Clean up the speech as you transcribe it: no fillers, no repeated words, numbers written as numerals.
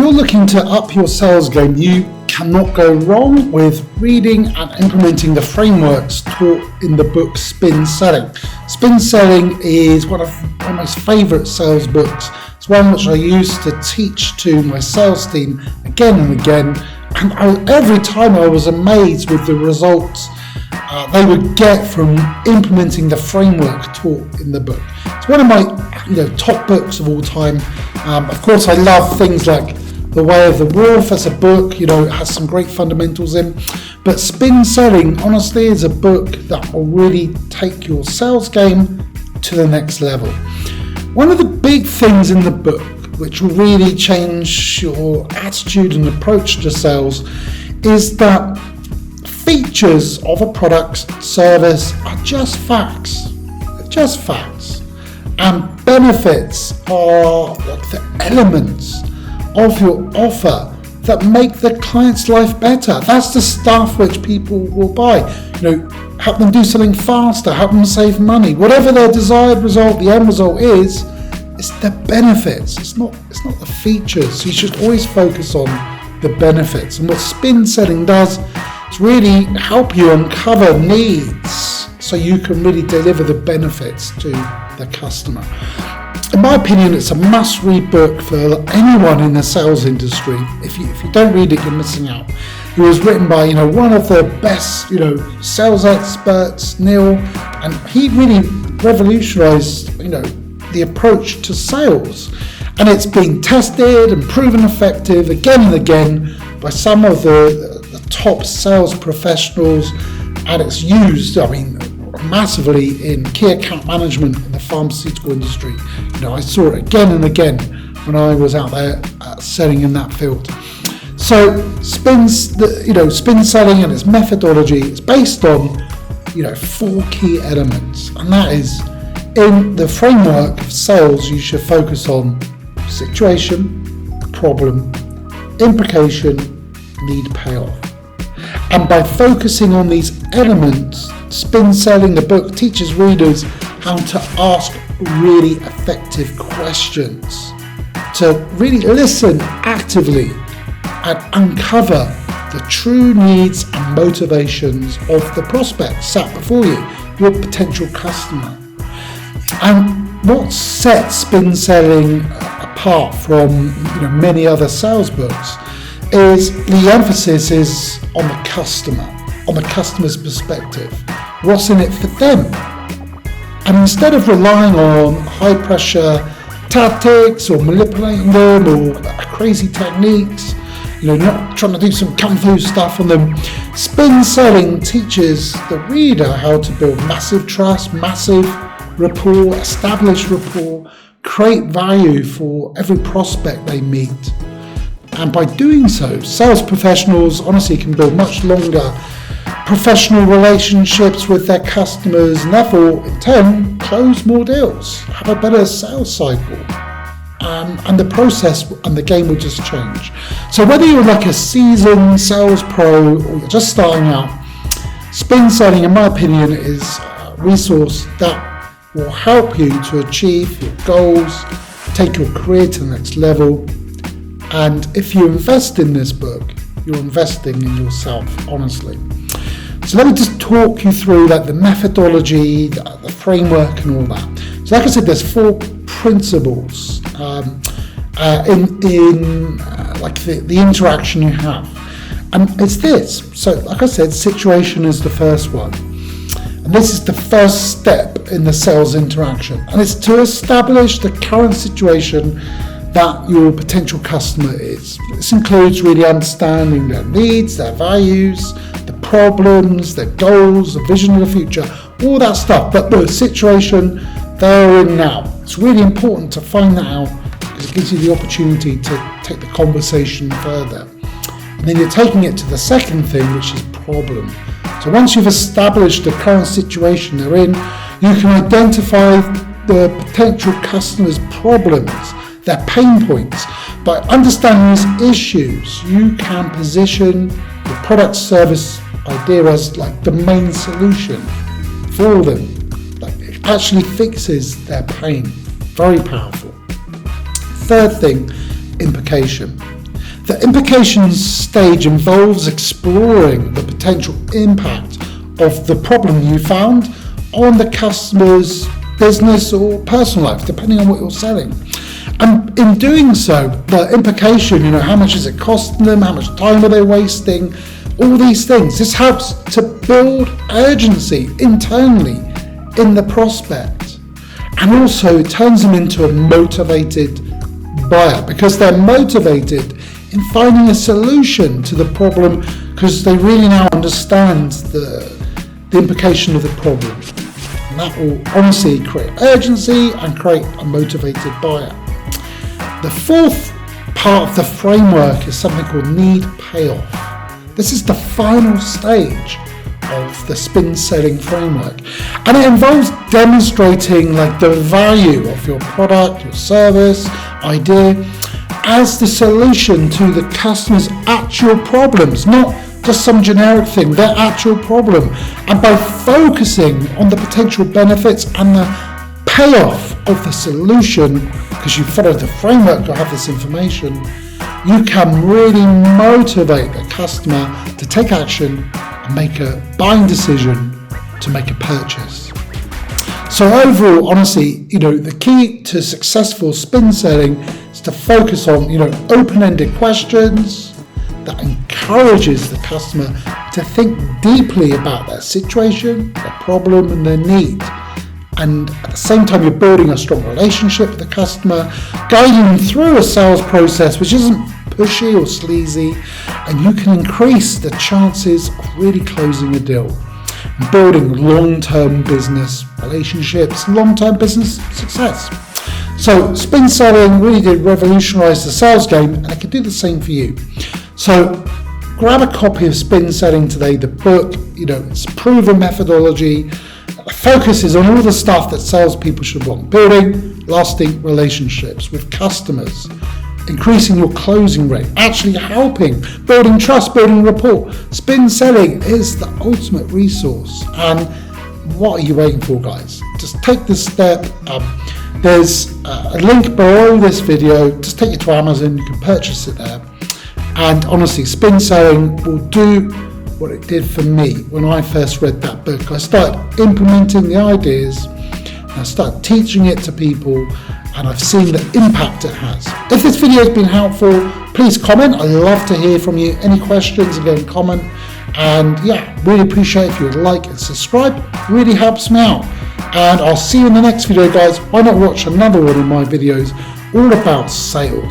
you're looking to up your sales game, you cannot go wrong with reading and implementing the frameworks taught in the book Spin Selling. Spin Selling is one of my most favourite sales books. It's one which I used to teach to my sales team again and again, and every time I was amazed with the results they would get from implementing the framework taught in the book. It's one of my top books of all time. Of course, I love things like The Way of the Wolf as a book. It has some great fundamentals in. But Spin Selling, honestly, is a book that will really take your sales game to the next level. One of the big things in the book, which will really change your attitude and approach to sales, is that features of a product, service are just facts. They're just facts. And benefits are like the elements of your offer that make the client's life better. That's the stuff which people will buy. Help them do something faster, help them save money. Whatever their desired result, the end result is, it's the benefits. It's not the features. So you should always focus on the benefits. And what Spin Selling does is really help you uncover needs so you can really deliver the benefits to the customer. In my opinion, it's a must-read book for anyone in the sales industry. If you don't read it, you're missing out. It was written by one of the best sales experts, Neil, and he really revolutionized the approach to sales. And it's been tested and proven effective again and again by some of the top sales professionals, and it's used, massively in key account management in the pharmaceutical industry. I saw it again and again when I was out there selling in that field. So Spin Selling and its methodology is based on 4 key elements, and that is, in the framework of sales, you should focus on situation, problem, implication, need-payoff. And by focusing on these elements, Spin Selling, the book, teaches readers how to ask really effective questions, to really listen actively and uncover the true needs and motivations of the prospect sat before you, your potential customer. And what sets Spin Selling apart from many other sales books is the emphasis is on the customer's perspective. What's in it for them? And instead of relying on high pressure tactics or manipulating them or crazy techniques, not trying to do some kung fu stuff on them, Spin Selling teaches the reader how to build massive trust, massive rapport, establish rapport, create value for every prospect they meet. And by doing so, sales professionals honestly can build much longer professional relationships with their customers, and therefore in turn close more deals, have a better sales cycle, and the process and the game will just change. So whether you're like a seasoned sales pro or you're just starting out, Spin Selling, in my opinion, is a resource that will help you to achieve your goals, take your career to the next level. And if you invest in this book, you're investing in yourself, honestly. So let me just talk you through the methodology, the framework and all that. So like I said, there's 4 principles in the interaction you have. And it's this. So like I said, situation is the first one. And this is the first step in the sales interaction. And it's to establish the current situation that your potential customer is. This includes really understanding their needs, their values, the problems, their goals, the vision of the future, all that stuff. But the situation they're in now. It's really important to find that out because it gives you the opportunity to take the conversation further. And then you're taking it to the second thing, which is problem. So once you've established the current situation they're in, you can identify the potential customer's problems, their pain points. By understanding these issues, you can position the product service idea as the main solution for them. It actually fixes their pain. Very powerful. Third thing, implication. The implication stage involves exploring the potential impact of the problem you found on the customer's business or personal life, depending on what you're selling. And in doing so, the implication, how much is it costing them, how much time are they wasting, all these things. This helps to build urgency internally in the prospect, and also turns them into a motivated buyer, because they're motivated in finding a solution to the problem, because they really now understand the implication of the problem. And that will honestly create urgency and create a motivated buyer. The fourth part of the framework is something called Need-Payoff. This is the final stage of the spin selling framework, and it involves demonstrating the value of your product, your service, idea as the solution to the customer's actual problems, not just some generic thing, their actual problem. And by focusing on the potential benefits and the payoff of the solution, because you follow the framework, you have this information, you can really motivate the customer to take action and make a buying decision to make a purchase. So overall, honestly, the key to successful spin selling is to focus on, open-ended questions that encourages the customer to think deeply about their situation, their problem, and their need. And at the same time, you're building a strong relationship with the customer, guiding them through a sales process which isn't pushy or sleazy, and you can increase the chances of really closing a deal and building long-term business relationships, long-term business success. So spin selling really did revolutionize the sales game, and it can do the same for you. So grab a copy of Spin Selling today, the book. It's a proven methodology. The focus is on all the stuff that salespeople should want: building lasting relationships with customers, increasing your closing rate, actually helping, building trust, building rapport. Spin selling is the ultimate resource. And what are you waiting for, guys? Just take this step. There's a link below this video. Just take you to Amazon. You can purchase it there. And honestly, spin selling will do what it did for me when I first read that book. I started implementing the ideas, and I started teaching it to people, and I've seen the impact it has. If this video has been helpful, please comment. I'd love to hear from you. Any questions, again, comment. And really appreciate if you would like and subscribe. It really helps me out. And I'll see you in the next video, guys. Why not watch another one of my videos all about sales?